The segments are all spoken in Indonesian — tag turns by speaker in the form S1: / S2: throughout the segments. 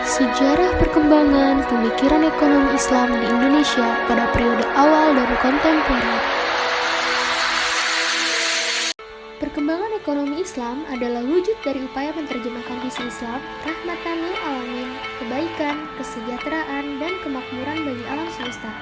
S1: Sejarah perkembangan pemikiran ekonomi Islam di Indonesia pada periode awal dan kontemporer. Perkembangan ekonomi Islam adalah wujud dari upaya menerjemahkan visi Islam, rahmatan lil alamin, kebaikan, kesejahteraan, dan kemakmuran bagi alam semesta.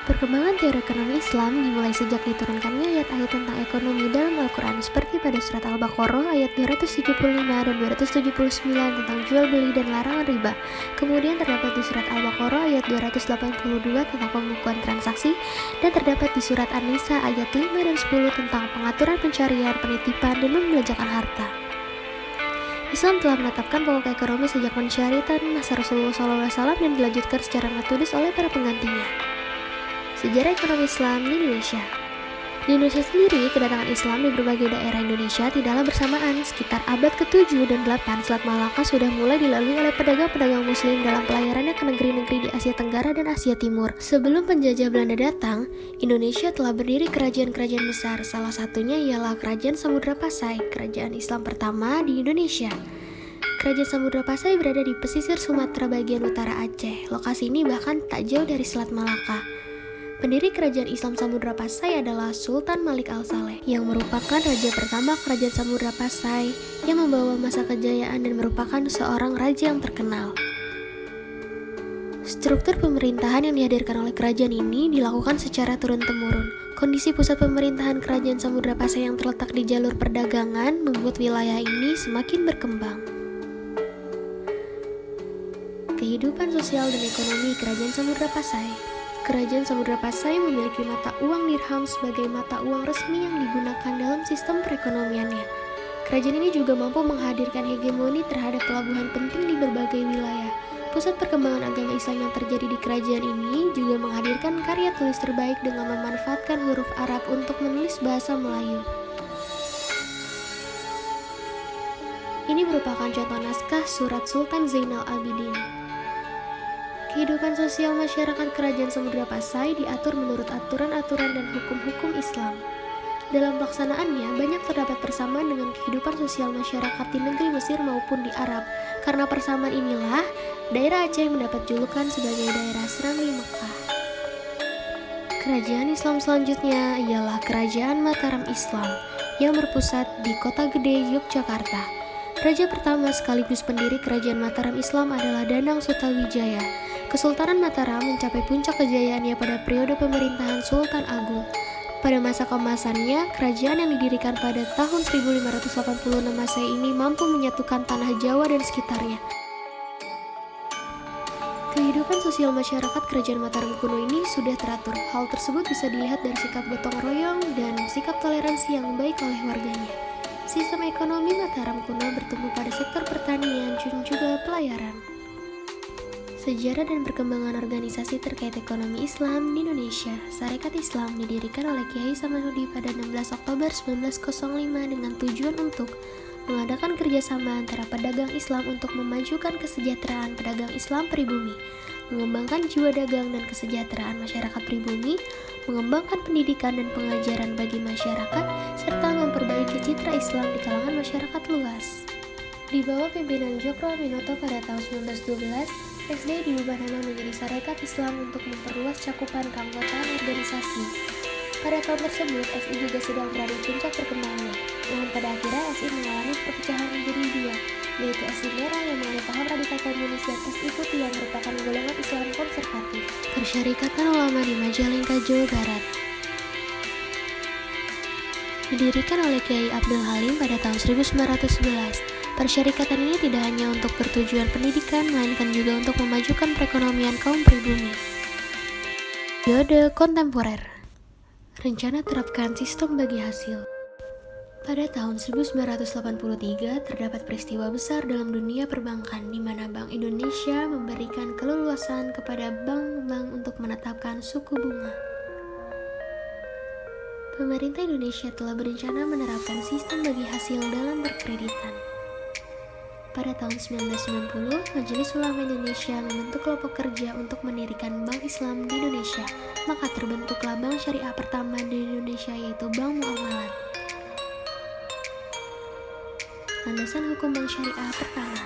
S1: Perkembangan teori ekonomi Islam dimulai sejak diturunkannya ayat-ayat tentang ekonomi dalam Al-Quran seperti pada surat Al-Baqarah ayat 275 dan 279 tentang jual beli dan larangan riba. Kemudian terdapat di surat Al-Baqarah ayat 282 tentang pembukuan transaksi dan terdapat di surat An-Nisa ayat 5 dan 10 tentang pengaturan pencarian, penitipan, dan membelanjakan harta. Islam telah menetapkan pokok ekonomi sejak pensyariatan masa Rasulullah SAW dan dilanjutkan secara metodis oleh para penggantinya. Sejarah ekonomi Islam di Indonesia. Di Indonesia sendiri, kedatangan Islam di berbagai daerah Indonesia tidaklah bersamaan. Sekitar abad ke-7 dan 8, Selat Malaka sudah mulai dilalui oleh pedagang-pedagang muslim dalam pelayarannya ke negeri-negeri di Asia Tenggara dan Asia Timur. Sebelum penjajah Belanda datang, Indonesia telah berdiri kerajaan-kerajaan besar. Salah satunya ialah Kerajaan Samudra Pasai, kerajaan Islam pertama di Indonesia. Kerajaan Samudra Pasai berada di pesisir Sumatera bagian utara Aceh. Lokasi ini bahkan tak jauh dari Selat Malaka. Pendiri kerajaan Islam Samudra Pasai adalah Sultan Malik Al-Saleh, yang merupakan raja pertama kerajaan Samudra Pasai yang membawa masa kejayaan dan merupakan seorang raja yang terkenal. Struktur pemerintahan yang dihadirkan oleh kerajaan ini dilakukan secara turun-temurun. Kondisi pusat pemerintahan kerajaan Samudra Pasai yang terletak di jalur perdagangan membuat wilayah ini semakin berkembang. Kehidupan sosial dan ekonomi kerajaan Samudra Pasai. Kerajaan Samudra Pasai memiliki mata uang dirham sebagai mata uang resmi yang digunakan dalam sistem perekonomiannya. Kerajaan ini juga mampu menghadirkan hegemoni terhadap pelabuhan penting di berbagai wilayah. Pusat perkembangan agama Islam yang terjadi di kerajaan ini juga menghadirkan karya tulis terbaik dengan memanfaatkan huruf Arab untuk menulis bahasa Melayu. Ini merupakan contoh naskah surat Sultan Zainal Abidin. Kehidupan sosial masyarakat kerajaan Samudra Pasai diatur menurut aturan-aturan dan hukum-hukum Islam. Dalam pelaksanaannya, banyak terdapat persamaan dengan kehidupan sosial masyarakat di negeri Mesir maupun di Arab. Karena persamaan inilah, daerah Aceh mendapat julukan sebagai daerah Serambi Mekah. Kerajaan Islam selanjutnya ialah Kerajaan Mataram Islam, yang berpusat di Kota Gede, Yogyakarta. Raja pertama sekaligus pendiri Kerajaan Mataram Islam adalah Danang Sutawijaya. Kesultanan Mataram mencapai puncak kejayaannya pada periode pemerintahan Sultan Agung. Pada masa keemasannya, kerajaan yang didirikan pada tahun 1586 Masehi ini mampu menyatukan tanah Jawa dan sekitarnya. Kehidupan sosial masyarakat kerajaan Mataram kuno ini sudah teratur. Hal tersebut bisa dilihat dari sikap gotong royong dan sikap toleransi yang baik oleh warganya. Sistem ekonomi Mataram kuno bertumbuh pada sektor pertanian dan juga pelayaran. Sejarah dan perkembangan organisasi terkait ekonomi Islam di Indonesia. Sarekat Islam didirikan oleh Kiai Samanhudi pada 16 Oktober 1905 dengan tujuan untuk mengadakan kerjasama antara pedagang Islam untuk memajukan kesejahteraan pedagang Islam pribumi, mengembangkan jiwa dagang dan kesejahteraan masyarakat pribumi, mengembangkan pendidikan dan pengajaran bagi masyarakat, serta memperbaiki citra Islam di kalangan masyarakat luas. Di bawah pimpinan Djoko Widodo pada tahun 1912, SD diubah nama menjadi Sarekat Islam untuk memperluas cakupan keanggotaan organisasi. Pada tahun tersebut, SI juga sedang berada di puncak perkembangannya, namun pada akhirnya SI mengalami perpecahan menjadi dua, yaitu SI Merah yang menganut paham radikal komunis dan SI Putih yang merupakan golongan Islam konservatif. Persyarikatan Ulama di Majalengka, Jawa Barat. Didirikan oleh Kiai Abdul Halim pada tahun 1911. Persyarikatan ini tidak hanya untuk bertujuan pendidikan, melainkan juga untuk memajukan perekonomian kaum pribumi. Periode kontemporer. Rencana terapkan sistem bagi hasil. Pada tahun 1983, terdapat peristiwa besar dalam dunia perbankan di mana Bank Indonesia memberikan keleluasan kepada bank-bank untuk menetapkan suku bunga. Pemerintah Indonesia telah berencana menerapkan sistem bagi hasil dalam berkreditan. Pada tahun 1990, Majelis Ulama Indonesia membentuk kelompok kerja untuk mendirikan Bank Islam di Indonesia. Maka terbentuklah bank syariah pertama di Indonesia, yaitu Bank Muamalat. Landasan hukum bank syariah pertama.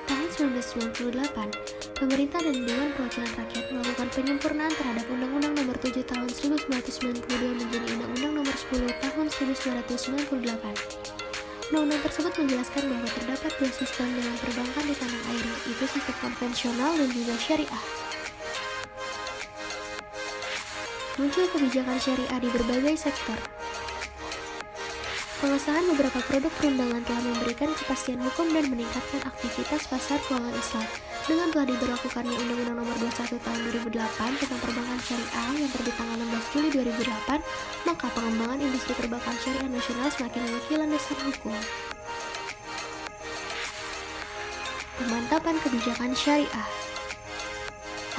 S1: Tahun 1998, pemerintah dan Dewan Perwakilan Rakyat melakukan penyempurnaan terhadap Undang-Undang Nomor 7 Tahun 1992 menjadi Undang-Undang Nomor 10 Tahun 1998. Undang-undang tersebut menjelaskan bahwa terdapat dua sistem dalam perbankan di tanah air, yaitu sistem konvensional dan juga syariah. Muncul kebijakan syariah di berbagai sektor. Pengesahan beberapa produk perundangan telah memberikan kepastian hukum dan meningkatkan aktivitas pasar keuangan Islam. Dengan telah diberlakukannya Undang-Undang Nomor 21 Tahun 2008 tentang perbankan syariah yang terbit tanggal 16 Juli 2008, maka pengembangan industri perbankan syariah nasional semakin memiliki landasan hukum. Pemantapan kebijakan syariah.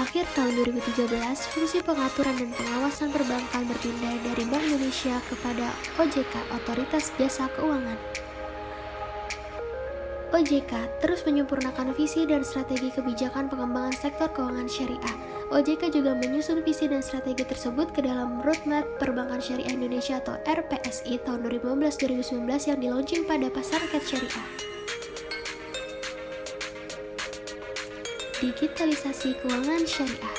S1: Akhir tahun 2013, fungsi pengaturan dan pengawasan perbankan berpindah dari Bank Indonesia kepada OJK, Otoritas Jasa Keuangan. OJK terus menyempurnakan visi dan strategi kebijakan pengembangan sektor keuangan syariah. OJK juga menyusun visi dan strategi tersebut ke dalam Roadmap Perbankan Syariah Indonesia atau RPSI tahun 2015-2019 yang di-launching pada Pasar Rakyat Syariah. Digitalisasi keuangan syariah.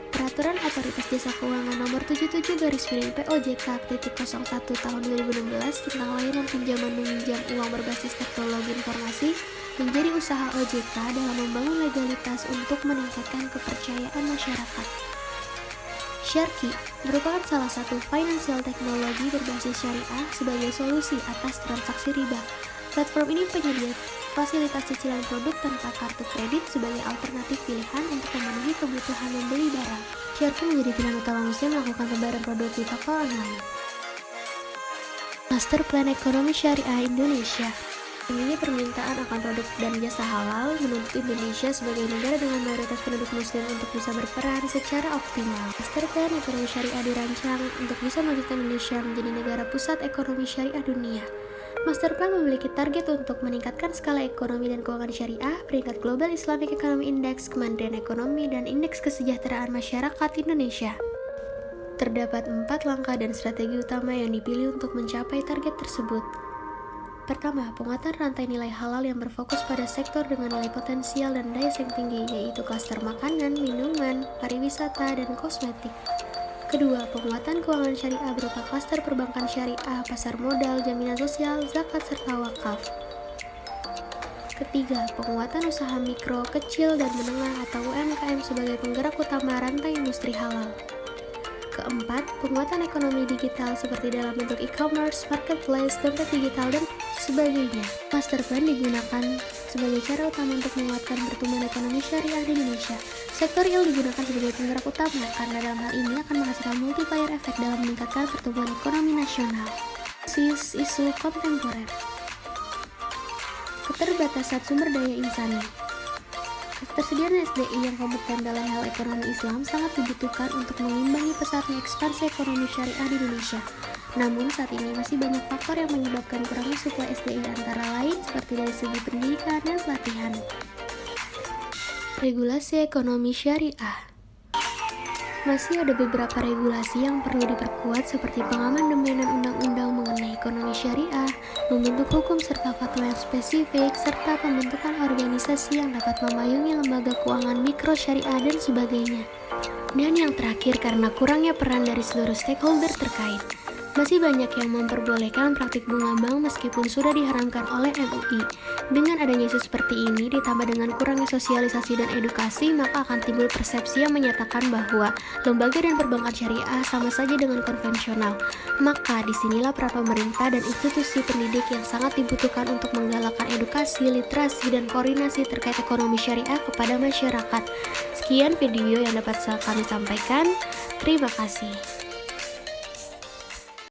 S1: Peraturan Otoritas Jasa Keuangan Nomor 77/POJK-01 Tahun 2016 tentang layanan pinjaman meminjam uang berbasis teknologi informasi menjadi usaha OJK dalam membangun legalitas untuk meningkatkan kepercayaan masyarakat. Syarki merupakan salah satu financial teknologi berbasis syariah sebagai solusi atas transaksi riba. Platform ini penyedia fasilitas cicilan produk tanpa kartu kredit sebagai alternatif pilihan untuk memenuhi kebutuhan membeli barang. Syarki menjadi pilihan utama muslim melakukan pembayaran produk di toko online. Master Plan Ekonomi Syariah Indonesia. Tingginya permintaan akan produk dan jasa halal menuntut Indonesia sebagai negara dengan mayoritas penduduk muslim untuk bisa berperan secara optimal. Master Plan Ekonomi Syariah dirancang untuk bisa mewujudkan Indonesia menjadi negara pusat ekonomi syariah dunia. Master Plan memiliki target untuk meningkatkan skala ekonomi dan keuangan syariah, peringkat Global Islamic Economy Index, Kementerian Ekonomi, dan Indeks Kesejahteraan Masyarakat Indonesia. Terdapat 4 langkah dan strategi utama yang dipilih untuk mencapai target tersebut. Pertama, penguatan rantai nilai halal yang berfokus pada sektor dengan nilai potensial dan daya saing tinggi, yaitu klaster makanan, minuman, pariwisata, dan kosmetik. Kedua, penguatan keuangan syariah berupa klaster perbankan syariah, pasar modal, jaminan sosial, zakat, serta wakaf. Ketiga, penguatan usaha mikro, kecil, dan menengah atau UMKM sebagai penggerak utama rantai industri halal. Keempat, penguatan ekonomi digital seperti dalam bentuk e-commerce, marketplace, dompet digital, dan sebagainya. Master Plan digunakan sebagai cara utama untuk menguatkan pertumbuhan ekonomi syariah di Indonesia. Sektor real digunakan sebagai penggerak utama karena dalam hal ini akan menghasilkan multiplier efek dalam meningkatkan pertumbuhan ekonomi nasional. Isu kontemporer. Keterbatasan sumber daya insani. Ketersediaan SDI yang kompeten dalam hal ekonomi Islam sangat dibutuhkan untuk mengimbangi pesatnya ekspansi ekonomi syariah di Indonesia. Namun saat ini masih banyak faktor yang menyebabkan kurangnya suplai SDI antara lain seperti dari segi pendidikan dan pelatihan. Regulasi ekonomi syariah. Masih ada beberapa regulasi yang perlu diperkuat seperti pengamandemenan undang-undang mengenai ekonomi syariah, membentuk hukum serta fatwa yang spesifik, serta pembentukan organisasi yang dapat memayungi lembaga keuangan mikro syariah dan sebagainya. Dan yang terakhir, karena kurangnya peran dari seluruh stakeholder terkait, masih banyak yang memperbolehkan praktik bunga bank meskipun sudah diharamkan oleh MUI. Dengan adanya isu seperti ini, ditambah dengan kurangnya sosialisasi dan edukasi, maka akan timbul persepsi yang menyatakan bahwa lembaga dan perbankan syariah sama saja dengan konvensional. Maka disinilah peran pemerintah dan institusi pendidik yang sangat dibutuhkan untuk menggalakkan edukasi, literasi, dan koordinasi terkait ekonomi syariah kepada masyarakat. Sekian video yang dapat kami sampaikan. Terima kasih.